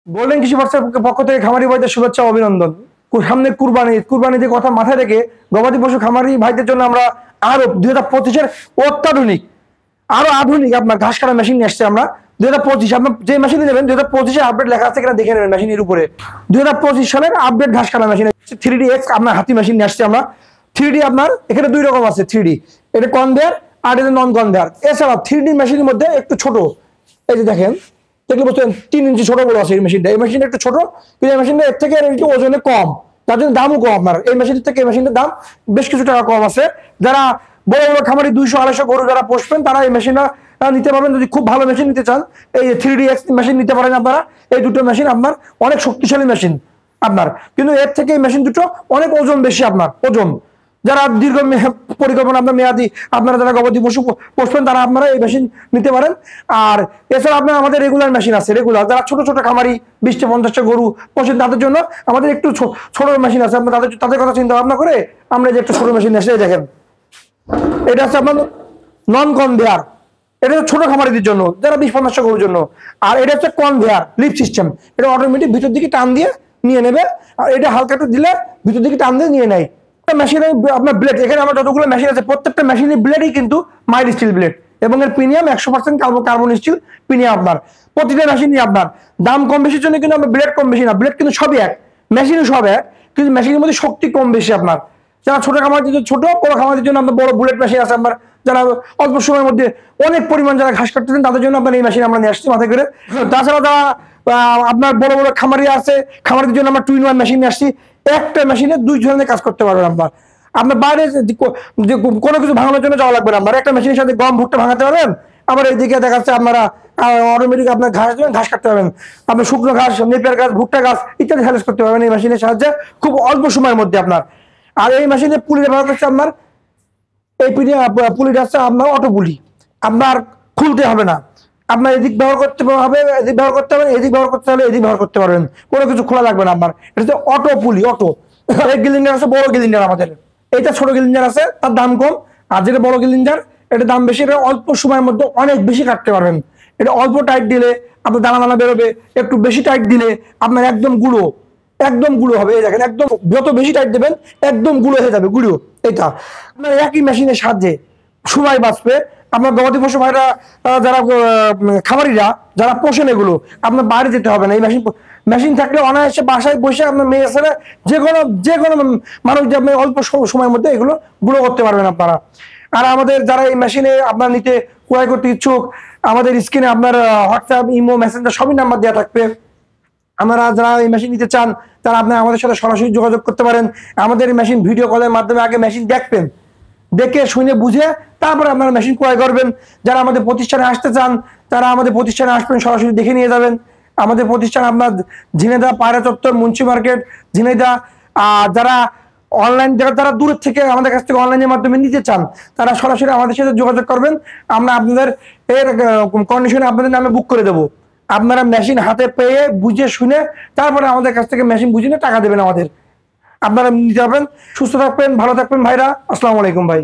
Golden কৃষি বার্তার পক্ষ থেকে খামারি ভাইদের শুভেচ্ছা ও অভিনন্দন। সামনে কুরবানির কথা মাথায় রেখে গবাদি পশু খামারি ভাইদের জন্য আমরা আরো 2025-এর অত্যাধুনিক আরো আধুনিক আপনার ঘাস কাটা মেশিন নিয়ে আসছে। আমরা 2025 আপনার যে মেশিন নেবেন 2025-এর আপডেট লেখা আছে কিনা দেখে নেবেন মেশিনের উপরে। 2025 সালের আপডেট ঘাস কাটা মেশিন 3DX আপনার হাতি মেশিন নিয়ে আসছে আমরা। 3D আপনার এখানে দুই রকম আছে, 3D এটা কনভেয়ার আর এটা নন কনভেয়ার। এছাড়া 3D মেশিনের মধ্যে একটু ছোট, এই যে দেখেন দেখলে বুঝতে 3 ইঞ্চি ছোট বড় আছে। এই মেশিনটা একটু ছোট, কিন্তু এই মেশিনটা এর থেকে একটু ওজনে কম, তার জন্য দামও কম। আপনার এই মেশিন থেকে এই মেশিনটার দাম বেশ কিছু টাকা কম আছে। যারা বড় বড় খামারি 200-250 গরু যারা পোষবেন তারা এই মেশিনটা নিতে পারবেন। যদি খুব ভালো মেশিন নিতে চান এই 3DX মেশিন নিতে পারেন আপনারা। এই দুটো মেশিন আপনার অনেক শক্তিশালী মেশিন আপনার, কিন্তু এর থেকে এই মেশিন দুটো অনেক ওজন বেশি। আপনার ওজন যারা দীর্ঘ পরিকল্পনা আপনার মেয়াদি আপনারা যারা গবাদি পশু পোষবেন তারা আপনারা এই মেশিন নিতে পারেন। আর এছাড়া আপনার আমাদের রেগুলার মেশিন আছে, রেগুলার যারা ছোট ছোট খামারি 20-50টা গরু পোষেন তাদের জন্য আমাদের একটু ছোট মেশিন আছে। আপনার তাদের কথা চিন্তা ভাবনা করে আমরা যে একটা ছোট মেশিন এসে দেখেন, এটা হচ্ছে আপনার নন কনভেয়ার, এটা ছোট খামারিদের জন্য যারা 20-50টা গরুর জন্য। আর এটা হচ্ছে কনভেয়ার লিফট সিস্টেম, এটা অটোমেটিক ভিতর দিকে টান দিয়ে নিয়ে নেবে। আর এটা হালকা একটু দিলে ভিতর দিকে টান দিয়ে নিয়ে নেয়। মেশিনে আপনার ব্লেড, এখানে আমার যতগুলো মেশিন আছে প্রত্যেকটা মেশিনের ব্লেডই কিন্তু মাইল্ড স্টিল ব্লেড এবং এর প্রিমিয়াম 100% কার্বন স্টিল প্রিমিয়াম। আপনার প্রতিটা মেশিনই আপনার দাম কম বেশির জন্য কিন্তু আমরা ব্লেড কম বেশি না, ব্লেড কিন্তু সবই এক, মেশিনও সব এক, কিন্তু মেশিনের মধ্যে শক্তি কম বেশি। আপনার যারা ছোট খামারিদের জন্য ছোট, বড় খামারিদের জন্য আপনার বড় বুলেট মেশিন আছে। আপনার যারা অল্প সময়ের মধ্যে অনেক পরিমাণ যারা ঘাস কাটতেছেন তাদের জন্য আপনার এই মেশিন আমরা নিয়ে আসছি মাথায় করে। তাছাড়া যারা আপনার বড় বড় খামারি আছে, খামারিদের জন্য আমরা 2-in-1 মেশিন নিয়ে আসছি। একটা মেশিনে 2 ধরনের কাজ করতে পারবেন। আপনার বাইরে কোনো কিছু ভাঙানোর জন্য যাওয়া লাগবে না। আপনার একটা মেশিনের সাথে গম ভুট্টা ভাঙাতে পারবেন, আবার এইদিকে দেখা যাচ্ছে আপনারা অটোমেটিক আপনার ঘাস দেবেন, ঘাস কাটতে পারবেন। আপনার শুকনো ঘাস, নেপিয়ার ঘাস, ভুট্টা ঘাস ইত্যাদি হ্যারেস করতে পারবেন এই মেশিনের সাহায্যে খুব অল্প সময়ের মধ্যে আপনার। আর এই মেশিনে পুলি ব্যবহার করছে আপনার, এই পুলিটা হচ্ছে আপনার অটো পুলি, আপনার খুলতে হবে না। আপনার এদিক ব্যবহার করতে হবে, এদিক ব্যবহার করতে হবে, এদিক ব্যবহার করতে হলে এদিক ব্যবহার করতে পারবেন, কোনো কিছু খোলা লাগবে না আপনার। এটা হচ্ছে অটো পুলি, অটো। এক গ্লিন্ডার আছে, বড় গ্লিন্ডার আমাদের, এটা ছোট গ্লিন্ডার আছে, তার দাম কম। আর যেটা বড় গ্লিন্ডার এটা দাম বেশি, এটা অল্প সময়ের মধ্যে অনেক বেশি কাটতে পারবেন। এটা অল্প টাইট দিলে আপনার দানা দানা বেরোবে, একটু বেশি টাইট দিলে আপনার একদম গুঁড়ো, একদম গুঁড়ো হবে। এই দেখেন একদম যত বেশি টাইট দেবেন একদম গুঁড়ো হয়ে যাবে, গুঁড়ো। এটা আপনার একই মেশিনের সাহায্যে সময় বাঁচবে। আপনার গবাদি পশু ভাইরা যারা খামারিরা যারা পোষেন এগুলো আপনার বাইরে যেতে হবে না। এই মেশিন থাকলে অনায়াসে বাসায় বসে আপনার মেয়ে ছেলে যে কোনো মানুষ যে আপনি অল্প সময়ের মধ্যে এগুলো গুঁড়ো করতে পারবেন আপনারা। আর আমাদের যারা এই মেশিনে আপনার নিতে ক্রয় করতে ইচ্ছুক, আমাদের স্ক্রিনে আপনার হোয়াটসঅ্যাপ, ইমো, মেসেঞ্জার সবই নাম্বার দেওয়া থাকবে। আমরা যারা এই মেশিন নিতে চান তারা আপনি আমাদের সাথে সরাসরি যোগাযোগ করতে পারেন। আমাদের এই মেশিন ভিডিও কলের মাধ্যমে আগে মেশিন দেখবেন, দেখে শুনে বুঝে তারপরে আপনারা মেশিন ক্রয় করবেন। যারা আমাদের প্রতিষ্ঠানে আসতে চান তারা আমাদের প্রতিষ্ঠানে আসবেন, সরাসরি দেখে নিয়ে যাবেন। আমাদের প্রতিষ্ঠান আপনার ঝিনাইদহ পায়রা চত্বর, মুন্সি মার্কেট, ঝিনাইদহ। যারা অনলাইন যারা দূরের থেকে আমাদের কাছ থেকে অনলাইনের মাধ্যমে নিতে চান তারা সরাসরি আমাদের সাথে যোগাযোগ করবেন। আমরা আপনাদের এর কন্ডিশনে আপনাদের নামে বুক করে দেবো। আপনারা মেশিন হাতে পেয়ে বুঝে শুনে তারপরে আমাদের কাছ থেকে মেশিন বুঝে নিয়ে টাকা দেবেন আমাদের। আপনারা নিতে পারবেন। সুস্থ থাকবেন, ভালো থাকবেন ভাইরা। আসসালামু আলাইকুম ভাই।